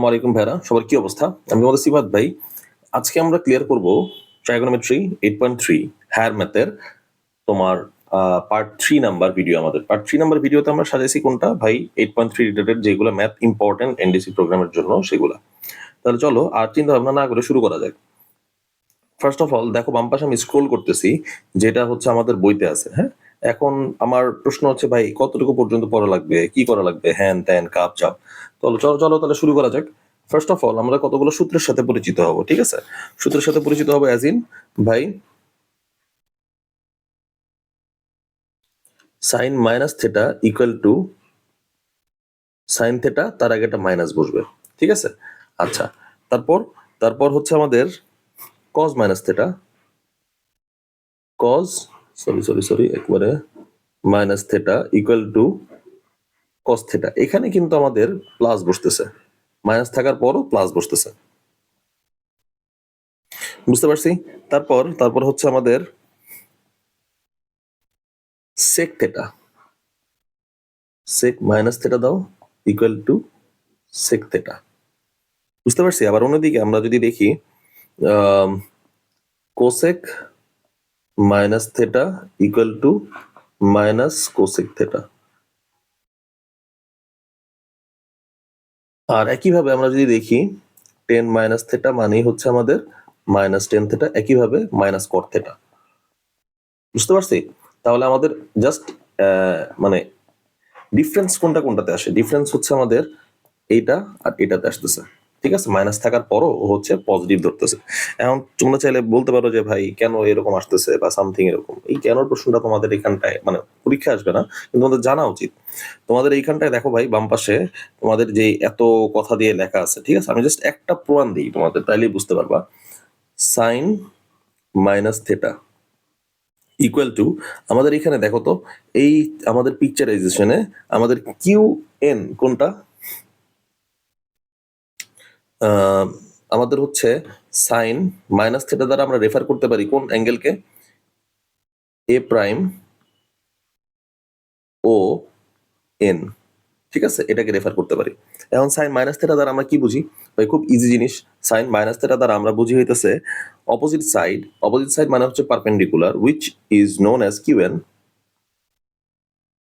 আসসালামাইকুম ভাইরা, সবার কি অবস্থা? আমি তোমাদের সিফাত ভাই। আজকে আমরা ক্লিয়ার করব ট্রাইগোনোমেট্রি 8.3 হায়ার ম্যাথের তোমার পার্ট 3 নাম্বার ভিডিও। আমাদের পার্ট 3 নাম্বার ভিডিওতে আমরা সাজাইছি কোনটা ভাই, 8.3 রিলেটেড যেগুলো ম্যাথ ইম্পর্টেন্ট এনডিসি প্রোগ্রামের জন্য সেগুলা। তাহলে চলো আর চিন্তা ভাবনা না করে শুরু করা যাক। ফার্স্ট অফ অল দেখো, বাম পাশে আমি স্ক্রোল করতেছি, যেটা হচ্ছে আমাদের বইতে আছে। হ্যাঁ, এখন আমার প্রশ্ন হচ্ছে ভাই কতটুকু পর্যন্ত পড়া লাগবে, কি করা লাগবে, হ্যান ত্যান কাপ চাপ। চলো চলো চলো তাহলে শুরু করা যাক। ফার্স্ট অফ অল আমরা কতগুলো সূত্রের সাথে পরিচিত হব, ঠিক আছে? সূত্রের সাথে পরিচিত হবো অ্যাজ ইন ভাই sine minus theta equal to sine theta, তার আগে একটা মাইনাস বসবে, ঠিক আছে? আচ্ছা, তারপর তারপর হচ্ছে আমাদের cos minus theta, cos sorry sorry sorry একবারে minus theta equal to cos theta. এখানে কিন্তু আমাদের প্লাস বসতেছে, মাইনাস থাকার পরও প্লাস বসতেছে, বুঝতে পারছি? তারপর তারপর হচ্ছে আমাদের sec theta, sec minus theta দাও ইকুয়াল টু সেক থেটা, বুঝতে পারছি? আবার অন্যদিকে আমরা যদি দেখি cosec minus theta equal to minus cosec theta. আর একইভাবে আমরা যদি দেখি টেন মাইনাস থেটা মানেই হচ্ছে আমাদের মাইনাস টেন থেটা, একইভাবে মাইনাস কট থেটা, বুঝতে পারছি? তাহলে আমাদের জাস্ট মানে ডিফারেন্স কোনটা কোনটাতে আসে, ডিফারেন্স হচ্ছে আমাদের এইটা আর এটাতে আসতেছে, ঠিক আছে? মাইনাস থাকার পরও ও হচ্ছে পজিটিভ ধরতেছে। এখন তোমরা চাইলে বলতে পারো যে ভাই কেন এরকম আসতেছে বা সামথিং এরকম। এই কেনর প্রশ্নটা তোমাদের এখানটায় মানে পরীক্ষা আসবে না, কিন্তু তোমাদের জানা উচিত। তোমাদের এইখানটায় দেখো ভাই, বাম পাশে তোমাদের যে এত কথা দিয়ে লেখা আছে, ঠিক আছে? আমি জাস্ট একটা প্রমাণ দিই তোমাদের, তাইলেই বুঝতে পারবা। Sine minus theta equal to, আমাদের এখানে দেখো তো, এই আমাদের পিকচারাইজেশনে আমাদের কিউ এন কোনটা? আমাদের হচ্ছে সাইন মাইনাস থেটা দ্বারা আমরা রেফার করতে পারি কোন অ্যাঙ্গেলকে? এ প্রাইম ও এন, ঠিক আছে? এটাকে রেফার করতে পারি। এখন সাইন মাইনাস থেটা দ্বারা আমরা কি বুঝি ভাই? খুব ইজি জিনিস। সাইন মাইনাস থেটা দ্বারা আমরা বুঝি হইতেছে অপোজিট সাইড, অপোজিট সাইড মানে হচ্ছে perpendicular, which is known as QN,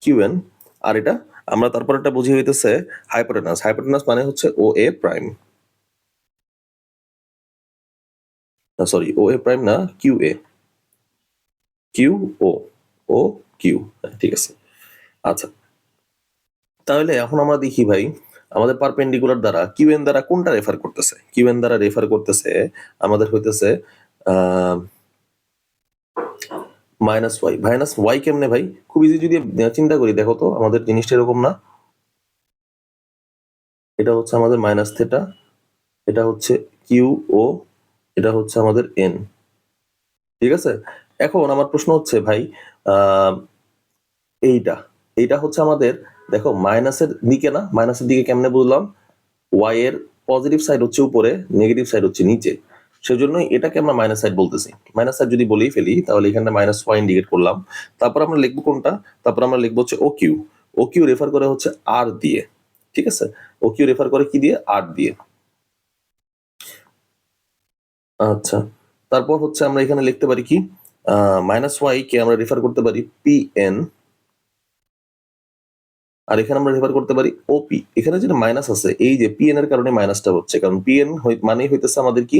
QN. আর এটা আমরা তারপর একটা বুঝি হইতেছে হাইপোটেনাস, হাইপোটেনাস মানে হচ্ছে ও এ প্রাইম, সরি ও এ প্রাইম না, কিউ এ, কিউ ও, ও কিউ, ঠিক আছে। আচ্ছা, তাহলে এখন আমরা দেখি ভাই, আমাদের পারপেন্ডিকুলার দ্বারা কিউএন দ্বারা কোনটা রেফার করতেছে? কিউএন দ্বারা রেফার করতেছে আমাদের হইতেছে মাইনাস ওয়াই। মাইনাস ওয়াই কেমনে ভাই? খুব ইজি, যদি চিন্তা করি দেখো তো, আমাদের জিনিসটা এরকম না, এটা হচ্ছে আমাদের মাইনাস থেটা, এটা হচ্ছে কিউ ও, এটা হচ্ছে আমাদের এন, ঠিক আছে? এখন আমার প্রশ্ন হচ্ছে ভাই, এইটা এইটা হচ্ছে আমাদের, দেখো মাইনাসের দিকে না, মাইনাসের দিকে কেমনে বুঝলাম? ওয়াই এর পজিটিভ সাইড হচ্ছে উপরে, নেগেটিভ সাইড হচ্ছে নিচে, সেজন্যই এটাকে আমরা মাইনাস সাইড বলতেছি। মাইনাস সাইড যদি বলেই ফেলি তাহলে এখানে মাইনাস ওয়াই ইন্ডিকেট করলাম। তারপর আমরা লিখবো কোনটা? তারপর আমরা লিখবো হচ্ছে O Q. O Q refer করে হচ্ছে আর দিয়ে, ঠিক আছে? ও কিউ রেফার করে কি দিয়ে? আর দিয়ে। আচ্ছা, তারপর হচ্ছে আমরা এখানে লিখতে পারি কি, মাইনাস ওয়াই কে আমরা রেফার করতে পারি পি এন, আর এখানে আমরা রেফার করতে পারি ওপি। এখানে যেটা মাইনাস আছে, এই যে পিএন এর কারণে মাইনাসটা হচ্ছে, কারণ পিএন মানেই হইতেছে আমাদের কি,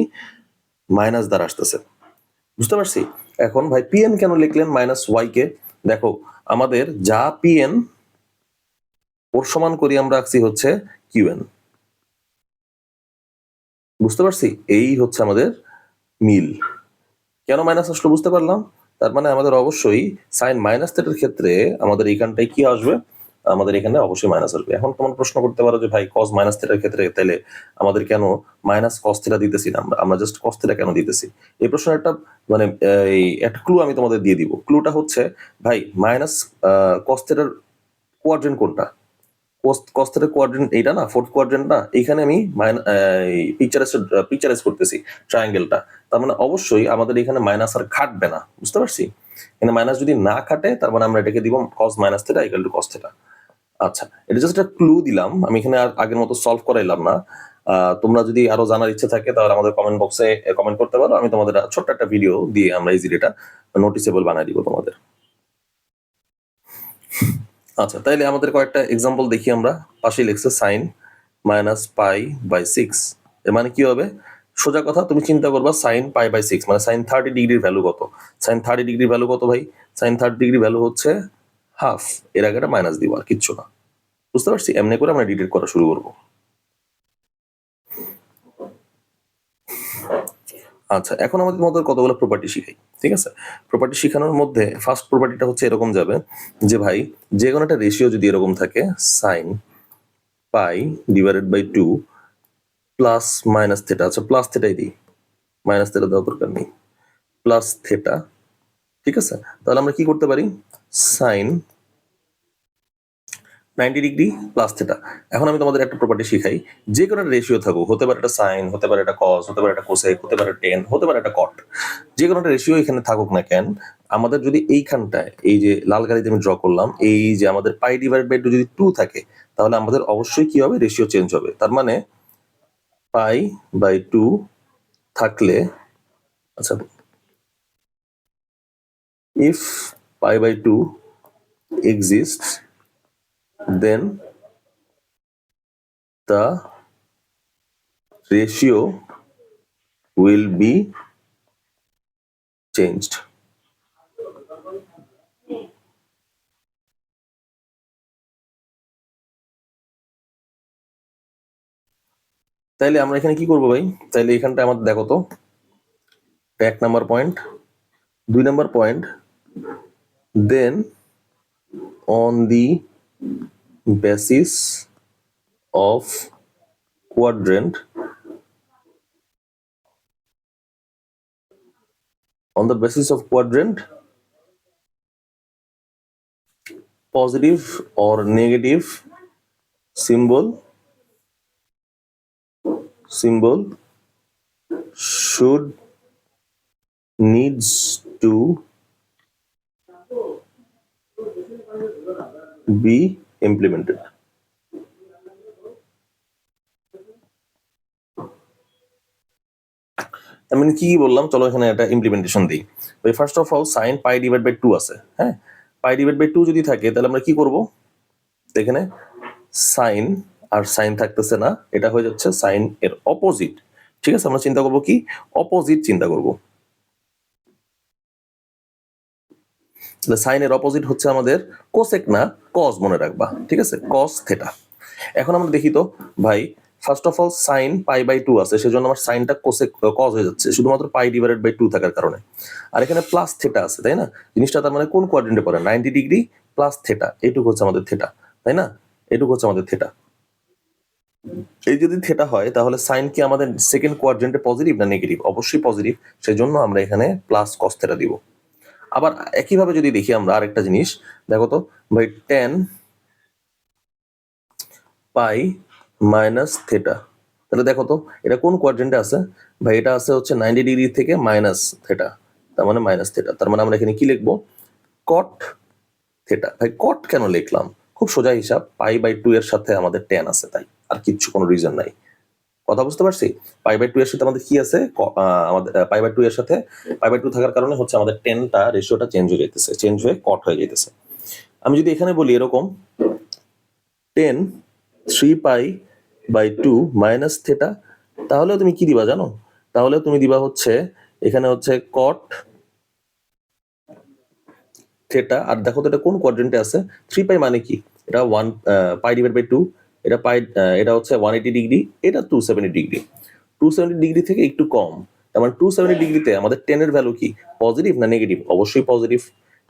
মাইনাস দ্বারা আসতেছে, বুঝতে পারছি? এখন ভাই পিএন কেন লিখলেন মাইনাস ওয়াই কে? দেখো, আমাদের যা পিএন ওর সমান করি আমরা রাখছি হচ্ছে কিউএন, বুঝতে পারছি? এই হচ্ছে আমাদের মিল। কেন মাইনাস আসলো বুঝতে পারলাম। তার মানে আমাদের অবশ্যই সাইন মাইনাস থেটার ক্ষেত্রে আমাদের এইখানটায় কি আসবে? আমাদের এখানে অবশ্যই মাইনাস আসবে। এখন তোমার প্রশ্ন করতে পারো যে ভাই কস মাইনাস থেটার ক্ষেত্রে তাহলে আমাদের কেন মাইনাস কস থেটা দিতেছি না, আমরা জাস্ট কস থেটা কেন দিতেছি? এই প্রশ্নের একটা মানে এই একটা ক্লু আমি তোমাদের দিয়ে দিব। ক্লুটা হচ্ছে ভাই মাইনাস কস থেটার কোয়াড্রেন্ট কোনটা? কস থেটার কোয়াড্রেন্ট এইটা না, ফোর্থ কোয়াড্রেন্ট না? এইখানে আমি পিকচারাইজ করতেছি ট্রায়াঙ্গেলটা। তার মানে অবশ্যই আমাদের এখানে মাইনাস আর খাটবে না, বুঝতে পারছি? এখানে মাইনাস যদি না খাটে তার মানে আমরা এটাকে দিব cos minus theta equal to cos theta. আচ্ছা, এটা জাস্ট একটা ক্লু দিলাম, আমি এখানে আর আগের মতো সলভ করাইলাম না। তোমরা যদি আরো জানার ইচ্ছে থাকে তাহলে আমাদের কমেন্ট বক্সে কমেন্ট করতে পারো, আমি তোমাদের ছোট্ট একটা ভিডিও দিয়ে আমরা ইজিলি এটা নোটিসেবল বানিয়ে দিব তোমাদের। আচ্ছা, তাইলে আমাদের কয়েকটা এক্সাম্পল দেখি আমরা। পাশে লিখছে সাইন মাইনাস পাই বাই 6, এর মানে কি হবে? সোজা কথা, তুমি চিন্তা করবা সাইন পাই বাই 6 মানে সাইন 30 ডিগ্রির ভ্যালু কত? সাইন 30 ডিগ্রির ভ্যালু কত ভাই? সাইন 30 ডিগ্রি ভ্যালু হচ্ছে হাফ, এর আগে একটা মাইনাস দিব, আর কিচ্ছু না। বুঝতে পারছি? এমনি করে আমরা ডিটেক্ট করা শুরু করবো। আচ্ছা, এখন আমাদের মধ্যে কতগুলো প্রপার্টি শিখাই, ঠিক আছে? প্রপার্টি শিখানোর মধ্যে ফার্স্ট প্রপার্টিটা হচ্ছে এরকম যাবে যে ভাই, যে কোনো একটা রেশিও যদি এরকম থাকে, sine pi divided by 2 plus minus theta, আচ্ছা প্লাস থেটাই দিই, মাইনাস থেটা দেওয়ার দরকার নেই, প্লাস থেটা, ঠিক আছে? তাহলে আমরা কি করতে পারি? Sine 90 degree plus theta. এখন আমি তোমাদের একটা প্রপার্টি শিখাই, যে কোনো রেশিও থাকুক, হতে পারে এটা সাইন, হতে পারে এটা কস, হতে পারে এটা কোসেক, হতে পারে টেন, হতে পারে এটা কট, যে কোনো একটা রেশিও এখানে থাকুক না কেন, আমাদের যদি এইখানটায় এই যে লাল গাড়িতে আমি ড্র করলাম, এই যে আমাদের পাই ডিভাইড বাই 2 যদি 2 থাকে, তাহলে আমাদের অবশ্যই কি হবে? রেশিও চেঞ্জ হবে। তার মানে পাই বাই 2 থাকলে, আচ্ছা, if pi by 2 exists, then the ratio will be changed. তাইলে আমরা এখানে কি করবো ভাই? তাইলে এখানটা আমাদের দেখো তো, 1 number point, 2 number point, then on the basis of quadrant, on the basis of quadrant, positive or negative symbol should needs to be implemented. আমি কি বললাম, চলো এখানে একটা ইমপ্লিমেন্টেশন দিই। ভাই first of all sine pi divide by 2 আছে, হ্যাঁ? পাই ডিভাইড বাই 2 যদি থাকে তাহলে আমরা কি করব? এখানে সাইন আর সাইন থাকতেছে না, এটা হয়ে যাচ্ছে সাইন এর অপোজিট, ঠিক আছে? আমরা চিন্তা করব কি? অপোজিট চিন্তা করব। তাহলে সাইন এর অপোজিট হচ্ছে আমাদের কোসেক না কজ, মনে রাখবা, ঠিক আছে? Cos theta. এখন আমরা দেখি তো ভাই, first of all sine pi by 2 আছে, সেজন্য আমার সাইনটা কোসেক কজ হয়ে যাচ্ছে শুধুমাত্র পাই ডিভাইডেড বাই 2 থাকার কারণে। আর এখানে প্লাস থেটা আছে, তাই না? জিনিসটা তার মানে কোন কোয়াড্রেন্টে পড়ে? 90 ডিগ্রি প্লাস থেটা, এইটুকু হচ্ছে আমাদের থেটা, তাই না? এইটুকু হচ্ছে আমাদের থেটা। এই যদি থেটা হয় তাহলে সাইন কি আমাদের সেকেন্ড কোয়াড্রেন্টে পজিটিভ না নেগেটিভ? অবশ্যই পজিটিভ, সেজন্য আমরা এখানে প্লাস কস থেটা দিব। আবার একইভাবে যদি দেখি আমরা আরেকটা জিনিস, দেখো তো ভাই, টেন পাই মাইনাস থেটা, তাহলে দেখো তো এটা কোন কোয়াড্রেন্টে আছে? ভাই এটা আছে হচ্ছে 90 ডিগ্রি থেকে মাইনাস থেটা, তার মানে মাইনাস থেটা। তার মানে আমরা এখানে কি লিখবো? কট থেটা। ভাই কট কেন লিখলাম? খুব সোজা হিসাব, পাই বাই 2 এর সাথে আমাদের টেন আছে, তাই, আর কিচ্ছু কোনো রিজন নাই। কথা বুঝতে পারছি? পাই বাই 2 এর সাথে আমাদের কি আছে? আমাদের পাই বাই 2 এর সাথে পাই বাই 2 থাকার কারণে হচ্ছে আমাদের টেনটা রেশিওটা চেঞ্জ হয়ে যাইতেছে, চেঞ্জ হয়ে কট হয়ে যাইতেছে। আমি যদি এখানে বলি এরকম 10 3 পাই বাই 2 মাইনাস থেটা, তাহলেও তুমি কি দিবা জানো? তাহলেও তুমি দিবা হচ্ছে এখানে হচ্ছে কট থেটা। আর দেখো তো এটা কোন কোয়াড্রেন্টে আছে? 3 পাই মানে কি? এটা 1 পাই ডিভাইড বাই 2, এটা পাই, এটা হচ্ছে 180 ডিগ্রি, এটা 270 ডিগ্রি। 270 ডিগ্রি থেকে একটু কম, তার মানে 270 ডিগ্রিতে আমাদের 10 এর ভ্যালু কি? পজিটিভ না নেগেটিভ? অবশ্যই পজিটিভ।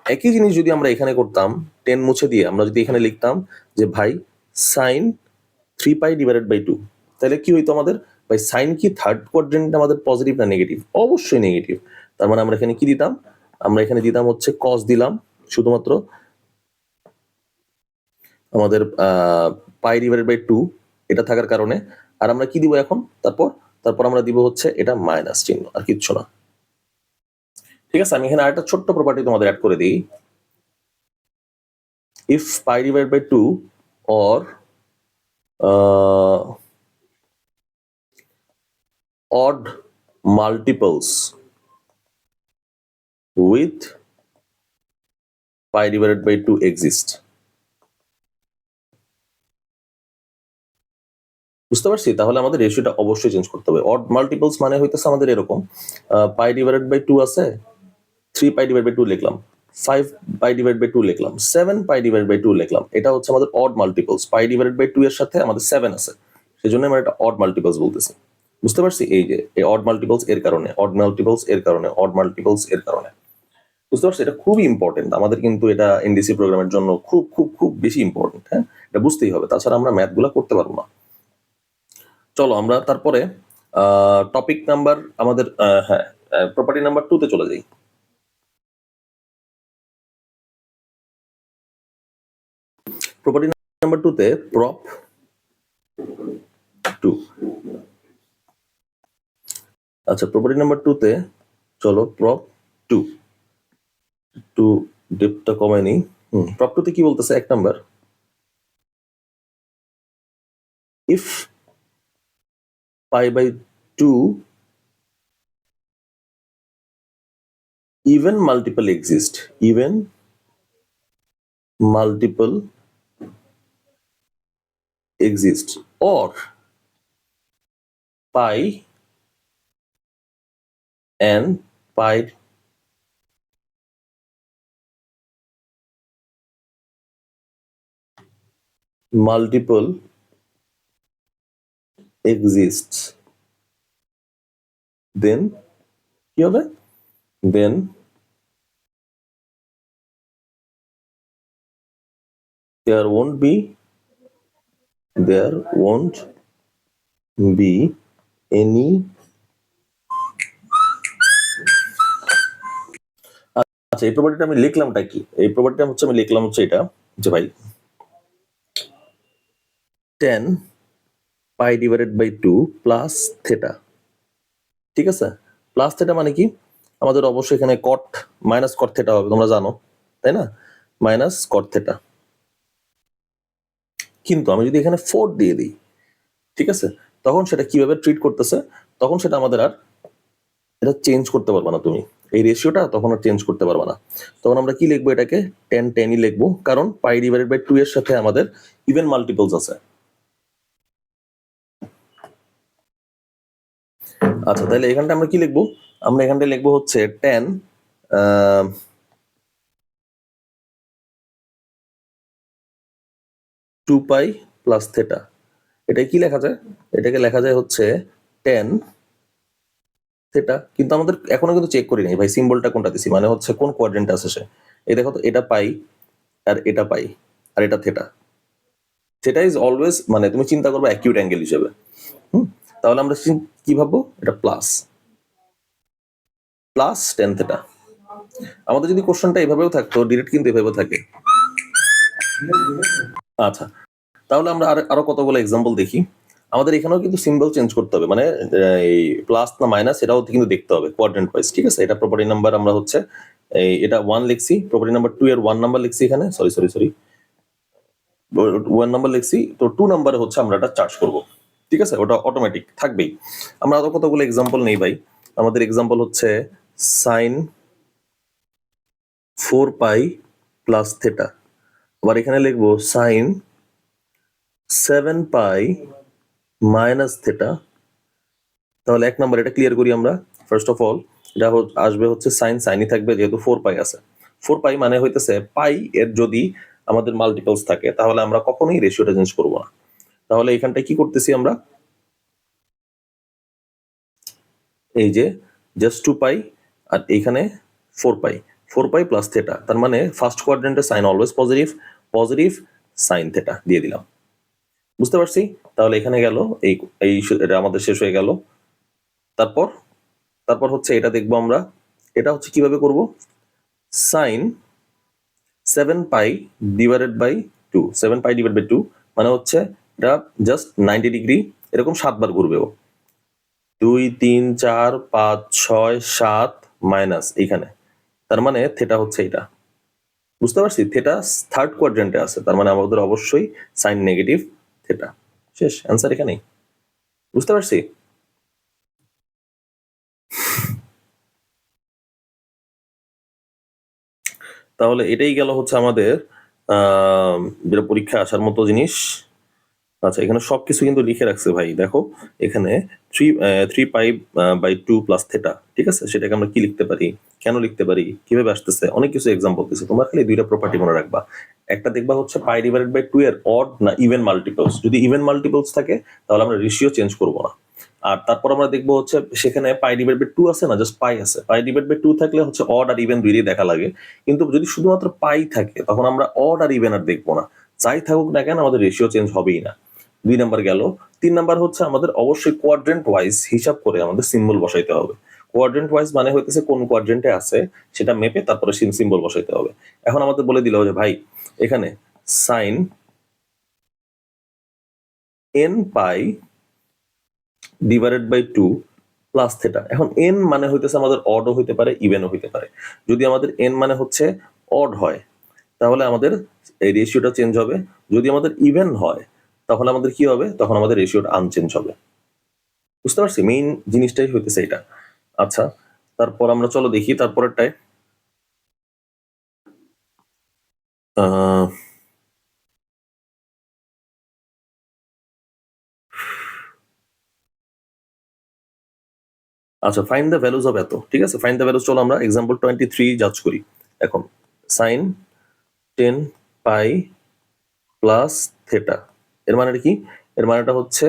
একই জিনিস যদি আমরা এখানে করতাম, 10 মুছে দিয়ে আমরা যদি এখানে লিখতাম যে ভাই সাইন 3 পাই ডিভাইডেড বাই 2, তাহলে কি হইতো আমাদের? ভাই সাইন কি থার্ড কোয়াড্রেন্ট আমাদের পজিটিভ না নেগেটিভ? অবশ্যই নেগেটিভ। তার মানে আমরা এখানে কি দিতাম? আমরা এখানে দিতাম হচ্ছে কস দিলাম, শুধুমাত্র আমাদের পাই ডিভাইডেড বাই 2 এটা থাকার কারণে। আর আমরা কি দিব এখন? তারপর আমরা দিব হচ্ছে এটা মাইনাস চিহ্ন, আর কিচ্ছু না। ঠিক আছে, আমি এখানে আরেকটা ছোট্ট প্রপার্টি তোমাদের অ্যাড করে দিই। If pi divide by 2 or odd multiples with pi divided by 2 exist. বুঝতে পারছি? তাহলে আমাদের রেশিওটা অবশ্যই চেঞ্জ করতে হবে। অড মাল্টিপলস মানে হইতেছে আমাদের এরকম পাই ডিভাইডেড বাই 2 আছে, 3 পাই ডিভাইড বাই 2 লিখলাম, 5 পাই ডিভাইড বাই 2 লিখলাম, 7 পাই ডিভাইড বাই 2 লিখলাম। এটা হচ্ছে আমাদের odd multiples. Pi divide by 2 এর সাথে আমাদের 7 আছে, সেজন্য আমরা এটা অড মাল্টিপলস বলতেছি। বুঝতে পারছি? এই যে এই অড মাল্টিপলস এর কারণে, অড মাল্টিপলস এর কারণে, অড মাল্টিপলস এর কারণে। বুঝতে পারছি? এটা খুবই ইম্পর্টেন্ট আমাদের, কিন্তু এটা এনডিসি প্রোগ্রামের জন্য খুব খুব খুব বেশি ইম্পর্টেন্ট। হ্যাঁ, এটা বুঝতেই হবে, তাছাড়া আমরা ম্যাথগুলো করতে পারবো না। চলো আমরা তারপরে টপিক নাম্বার আমাদের হ্যাঁ প্রপার্টি নাম্বার 2 তে চলে যাই। প্রপার্টি নাম্বার 2 তে প্রপ 2। আচ্ছা, প্রপার্টি নাম্বার 2 তে চলো প্রপ 2 টু ডেপটা কমাই নি। প্রপ 2 তে কি বলতেছে? এক number, if pi by 2 even multiple exist, even multiple exist, or pi and pi multiple exists, then কি হবে? then there won't be any আচ্ছা, এই প্রপার্টিটা আমি লিখলামটা কি? এই প্রপার্টিটা হচ্ছে আমি লিখলাম হচ্ছে এটা যে ভাই 10 pi divided by 2 plus theta. ঠিক আছে, প্লাস থেটা মানে কি? আমাদের অবশ্যই এখানে কট মাইনাস কট থেটা হবে, তোমরা জানো তাই না? মাইনাস কট থেটা। কিন্তু আমি যদি এখানে 4 দিয়ে দিই, ঠিক আছে, তখন সেটা কিভাবে ট্রিট করতেছে? তখন সেটা আমাদের আর এটা চেঞ্জ করতে পারবা না তুমি, এই রেশিওটা তখন আর চেঞ্জ করতে পারবা না। তখন আমরা কি লিখবো? এটাকে 10 10ই লিখবো, কারণ পাই ডিভাইডেড বাই 2 এর সাথে আমাদের ইভেন মাল্টিপলস আছে। আচ্ছা, তাহলে এখানটা আমরা কি লিখবো? আমরা এখানটা লিখবো হচ্ছে 10 2 পাই প্লাস থেটা। এটা কি লেখা যায়? এটাকে লেখা যায় হচ্ছে 10 থেটা। কিন্তু আমাদের এখনো কিন্তু চেক করি নাই ভাই সিম্বলটা কোনটা দিছি, মানে হচ্ছে কোন কোয়াড্রেন্টে আছে সে। এই দেখো তো, এটা পাই আর এটা পাই আর এটা থেটা। থেটা ইজ অলওয়েজ, মানে তুমি চিন্তা করবে অ্যাকিউট অ্যাঙ্গেল হিসেবে। তাহলে আমরা কি ভাববো? এটা প্লাস 10 থেটা। আমাদের যদি কোশ্চেনটা এভাবেও থাকতো, ডিরেক্ট কিন্তু এভাবে থাকে। আচ্ছা, তাহলে আমরা আরো কতগুলো এক্সাম্পল দেখি। আমাদের এখানেও কিন্তু সিম্বল চেঞ্জ করতে হবে, মানে এই প্লাস না মাইনাস এটাও কিন্তু দেখতে হবে কোয়াড্রেন্ট ওয়াইজ। ঠিক আছে, এটা প্রপার্টি নাম্বার আমরা হচ্ছে এটা 1 লিখছি, প্রপার্টি নাম্বার 2 এর 1 নাম্বার লিখছি এখানে, সরি 1 নাম্বার লিখছি, তো 2 নাম্বারে হচ্ছে আমরা এটা চার্জ করব। ঠিক আছে, ওটা অটোমেটিক থাকবেই। আমরা আরো কতগুলো এক্সাম্পল নেই ভাই। আমাদের এক্সাম্পল হচ্ছে সাইন 4 পাই প্লাস থেটা। আবার এখানে লিখবো সাইন 7 পাই মাইনাস থেটা। তাহলে এক নাম্বার এটা ক্লিয়ার করি আমরা। ফার্স্ট অফ অল এটা আসবে হচ্ছে সাইনই থাকবে, যেহেতু 4 পাই আছে। 4 পাই মানে হইতেছে পাই এর যদি আমাদের মাল্টিপলস থাকে তাহলে আমরা কখনোই রেশিওটা চেঞ্জ করব না। তাহলে এখানটায় কি করতেছি আমরা? এই যে জাস্ট 2 পাই আর এইখানে 4 পাই প্লাস থেটা, তার মানে ফার্স্ট কোয়াড্রেন্টে sine always positive sine theta দিয়ে দিলাম। বুঝতে পারছি? তাহলে এখানে গেল এই এটা আমাদের শেষ হয়ে গেল। তারপর হচ্ছে এটা দেখবো আমরা, এটা হচ্ছে কিভাবে করব? Sine 7 pi divided by 2, 7 pi divide by 2 মানে হচ্ছে এটা জাস্ট 90 ডিগ্রি, এরকম 7 বার ঘুরবেও। 2 3 4 5 6 7 মাইনাস এইখানে, তার মানে থেটা হচ্ছে এটা। বুঝতে পারছি? থেটা থার্ড কোয়াড্রেন্টে আছে, তার মানে আমাদের অবশ্যই সাইন নেগেটিভ থেটা। শেষ, অ্যান্সার এখানেই। বুঝতে পারছি? তাহলে এটাই গেল হচ্ছে আমাদের যেটা পরীক্ষায় আসার মতো জিনিস। আচ্ছা, এখানে সবকিছু কিন্তু লিখে রাখছে ভাই, দেখো এখানে 3 পাই/2 প্লাস থেটা, ঠিক আছে? সেটাকে আমরা কি লিখতে পারি, কেন লিখতে পারি, কিভাবে আসতেছে, অনেক কিছু এক্সাম্পল দিচ্ছে। তোমরা খালি দুইটা প্রপার্টি মনে রাখবা। একটা দেখবা হচ্ছে π/2 এর অড না ইভেন মাল্টিপলস। যদি ইভেন মাল্টিপলস থাকে তাহলে আমরা রেশিও চেঞ্জ করব না। আর তারপর আমরা দেখবো হচ্ছে সেখানে π/2 আছে না, জাস্ট পাই আছে। π/2 থাকলে হচ্ছে অড আর ইভেন দুইটাই দেখা লাগে। কিন্তু যদি শুধুমাত্র পাই থাকে তখন আমরা অড আর ইভেন আর দেখবো না। যাই থাকুক না কেন আমাদের রেশিও চেঞ্জ হবেই না। 2 নাম্বার গেল। 3 নাম্বার হচ্ছে আমাদের অবশ্যই কোয়াড্রেন্ট ওয়াইজ হিসাব করে আমাদের সিম্বল বসাইতে হবে। কোয়াড্রেন্ট ওয়াইজ মানে হইতেছে কোন কোয়াড্রেন্টে আছে সেটা মেপে তারপরে সিম্বল বসাইতে হবে। এখন আমাদের বলে দিল যে ভাই এখানে সাইন n π/2 প্লাস থেটা। এখন n মানে হইতেছে আমাদের অডও হইতে পারে ইভেনও হইতে পারে। যদি আমাদের n মানে হচ্ছে অড হয় তাহলে আমাদের এই রেশিওটা চেঞ্জ হবে। যদি আমাদের ইভেন হয় তাহলে আমাদের কি হবে, তখন আমাদের রেশিওটা আনচেঞ্জ হবে। বুঝতে পারছি, মেইন জিনিসটাই হইতেছে এটা। আচ্ছা, তারপর আমরা চলো দেখি তারপরেরটায়। আচ্ছা, ফাইন্ড দ্য ভ্যালুজ অফ এত, ঠিক আছে? ফাইন্ড দ্য ভ্যালুজ, চলো আমরা এক্সাম্পল 23 জাজ করি। এখন সাইন 10π প্লাস থেটা, এর মানেটা কি? এর মানেটা হচ্ছে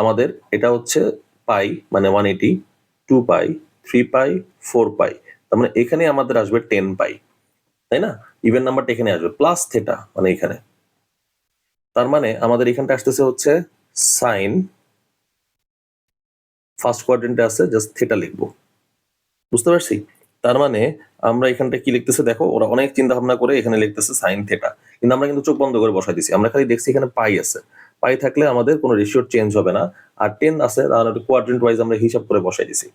আমাদের এটা হচ্ছে পাই মানে 180, 2π, 3π, 4π। তার মানে এখানে আমাদের আসবে 10π, তাই না? ইভেন নাম্বারটা এখানে আসবে প্লাস থেটা মানে এখানে। তার মানে আমাদের এখানটা আসতেছে হচ্ছে সাইন, ফার্স্ট কোয়াড্রেন্টে আছে, জাস্ট থেটা লিখবো। বুঝতে পারছি? তার মানে আমরা এখানটা কি লিখতেছে দেখো, ওরা অনেক চিন্তা ভাবনা করে এখানে লিখতেছে সাইন থেটা, কিন্তু আমরা কিন্তু চোখ বন্ধ করে বসাই দিছি। আমরা খালি দেখছি এখানে পাই আছে, পাই থাকলে আমাদের কোনো রেশিও চেঞ্জ হবে না। আর 10 আছে তাহলে কোয়াড্রেন্ট ওয়াইজ আমরা হিসাব করে বসাই দিছি।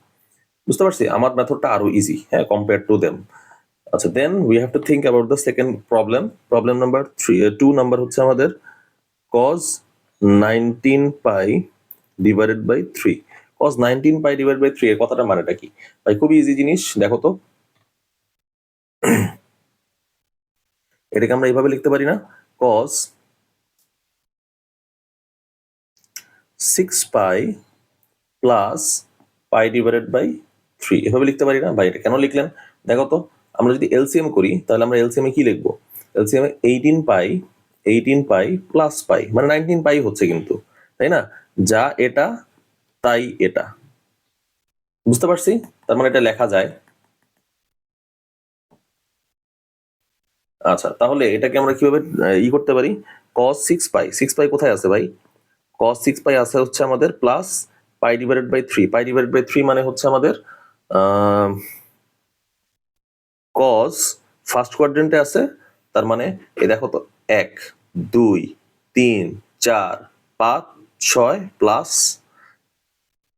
বুঝতে পারছি? আমার মেথডটা আরো ইজি, হ্যাঁ, কম্পেয়ার টু দেম। আচ্ছা, then we have to think about the second problem. Problem number 2 number হচ্ছে আমাদের cos 19π/3। cos 19π/3 এর কথাটা মানেটা কি ভাই? খুবই ইজি জিনিস, দেখো তো। এটাকে আমরা এইভাবে লিখতে পারি না, cos 6π প্লাস π/3, এভাবে লিখতে পারি না ভাই? এটা কেন লিখলেন দেখো তো। আমরা যদি এলসিএম করি তাহলে আমরা এলসিএম এ কি লিখবো? এলসিএম এ 18π প্লাস পাই মানে 19π হচ্ছে কিন্তু, তাই না? যা এটা তাই এটা। বুঝতে পারছি? তার মানে এটা লেখা যায়। আচ্ছা, তাহলে এটাকে আমরা কিভাবে করতে পারি? cos 6π, 6π কোথায় আছে ভাই? cos 6π আছে হচ্ছে আমাদের প্লাস π/3। π/3 মানে হচ্ছে আমাদের cos ফার্স্ট কোয়াড্রেন্টে আছে। তার মানে এই দেখো তো 1 2 3 4 5 6 প্লাস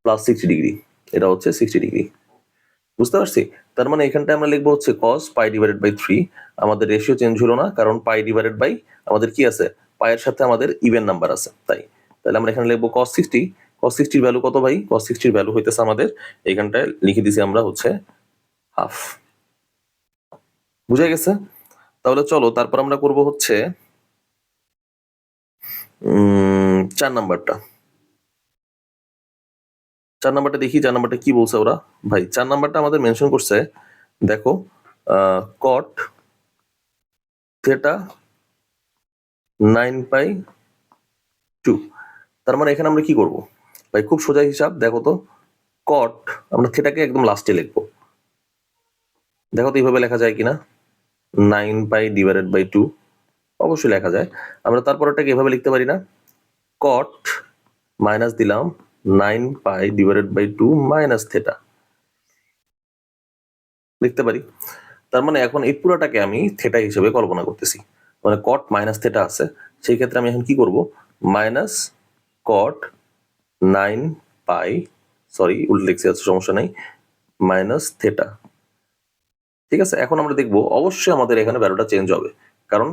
60 ডিগ্রি, এটা হচ্ছে 60 ডিগ্রি। বুঝতে পারছি? তার মানে এখানটা আমরা লিখবো হচ্ছে cos π/3। আমাদের রেশিও চেঞ্জ হলো না, কারণ π/, আমাদের কি আছে, পায়ের সাথে আমাদের ইভেন নাম্বার আছে, তাই। তাহলে আমরা এখানে লিখবো cos 60। cos 60 এর ভ্যালু কত ভাই? cos 60 এর ভ্যালু হইতেছে আমাদের এখানটায় লিখে দিছি আমরা হচ্ছে হাফ। বুঝা গেছে? তাহলে চলো তারপর আমরা করব হচ্ছে 4 নাম্বারটা। 4 নাম্বারটা দেখি, 4 নাম্বারটা কি বলছে ওরা ভাই। 4 নাম্বারটা আমাদের মেনশন করছে, দেখো, cot থেটা 9π/2। তার মানে এখানে আমরা কি করব ভাই? খুব সোজা হিসাব, দেখো তো। cot, আমরা থেটাকে একদম লাস্টে লিখবো। দেখো তো এইভাবে লেখা যায় কিনা, 9π/2। অবশ্যই লেখা যায়। আমরা তারপরটাকে এভাবে লিখতে পারি না, cot মাইনাস দিলাম 9π/2 মাইনাস থেটা, লিখতে পারি। তার মানে এখন এই পুরোটাকে আমি থেটা হিসেবে কল্পনা করতেছি, মানে কট মাইনাস থেটা আছে। সেই ক্ষেত্রে আমি এখন কি করব? মাইনাস কট 9π, সরি উল্টো লিখছি, আছে সমস্যা নাই, মাইনাস থেটা। ঠিক আছে, এখন আমরা দেখব অবশ্যই আমাদের এখানে ভ্যালুটা চেঞ্জ হবে, কারণ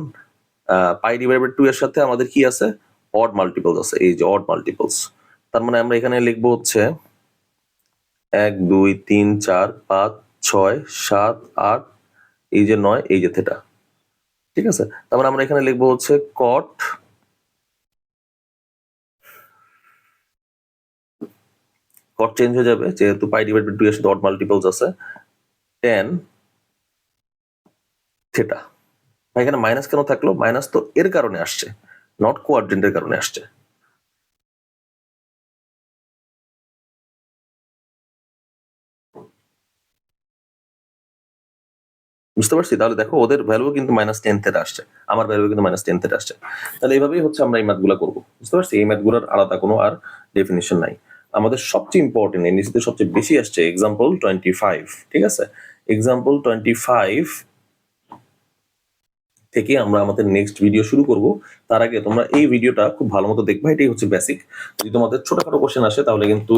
π/2 এর সাথে আমাদের কি আছে, অড মাল্টিপলস আছে, এই যে অড মাল্টিপলস। তার মানে আমরা এখানে লিখবো হচ্ছে 1 2 3 4 5 6 7 8, এই যে 9, এই যে থেটা। ঠিক আছে, তারপর আমরা এখানে লিখবো হচ্ছে কট চেঞ্জ হয়ে যাবে যেহেতু পাই ডিভাইড বাই 2 এর সাথে অড মাল্টিপলস আছে tan থিটা। এখানে মাইনাস কেন থাকলো? মাইনাস তো এর কারণে আসছে, নট কোয়াড্রেন্টের কারণে আসছে। বুঝতে পারছি? তাহলে দেখো ওদের ভ্যালু কিন্তু -10 থিটা আসছে, আমার ভ্যালু কিন্তু -10 থিটা আসছে। তাহলে এইভাবেই হচ্ছে আমরা এই ম্যাথগুলো করবো। বুঝতে পারছি? এই ম্যাথগুলোর আলাদা কোনো আর ডেফিনিশন নাই। আমাদের সবচেয়ে ইম্পর্টেন্ট এনডিসিতে সবচেয়ে বেশি আসছে এক্সাম্পল 25, ঠিক আছে? এক্সাম্পল 25 থেকে আমরা আমাদের নেক্সট ভিডিও শুরু করব। তার আগে তোমরা এই ভিডিওটা খুব ভালো মতো দেখবা, এটাই হচ্ছে বেসিক। যদি তোমাদের ছোটখাটো কোশ্চেন আসে তাহলে কিন্তু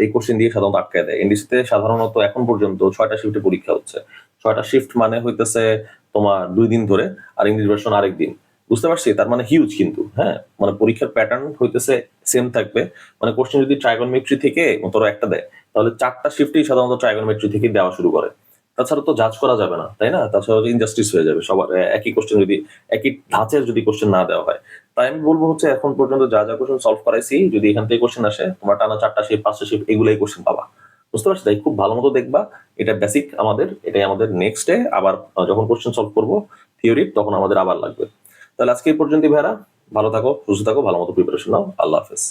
এই কোশ্চেন দিয়ে সাধারণত আটকায় দেয়। এনডিসিতে সাধারণত এখন পর্যন্ত 6টা শিফটে পরীক্ষা হচ্ছে। 6টা শিফট মানে হইতেছে তোমার 2 দিন ধরে, আর ইংলিশ ভার্সন আরেক দিন। বুঝতে পারছি? তার মানে হিউজ কিন্তু, হ্যাঁ, মানে পরীক্ষার প্যাটার্ন হইতেছে সেম থাকবে। মানে কোশ্চেন যদি ট্রাইগোনমেট্রি থেকে ধরো একটা দেয়, তাহলে 4টা শিফটেই সাধারণত ট্রাইগোনমেট্রি থেকে দেওয়া শুরু করে। তাছাড়া তো জাজ করা যাবে না, তাই না? তাছাড়া ইনজাস্টিস হয়ে যাবে সবার একই কোশ্চেন যদি একই ধাঁচের যদি কোশ্চেন না দেওয়া হয়। তাই আমি বলবো হচ্ছে এখন পর্যন্ত যা যা কোশ্চেন সলভ করাইছি, যদি এখান থেকে কোশ্চেন আসে তোমার টানা 4টা শিফট 5টা শিফট এগুলাই কোশ্চেন পাবা। বুঝতে পারছি? তাই খুব ভালো মতো দেখবা, এটা বেসিক আমাদের, এটাই আমাদের নেক্সট ডে আবার যখন কোশ্চেন সলভ করবো থিওরি, তখন আমাদের আবার লাগবে। তাহলে আজকে এই পর্যন্ত ভাইরা, ভালো থাকো, সুস্থ থাকো, ভালো মতো প্রিপারেশন নাও। আল্লাহ হাফেজ।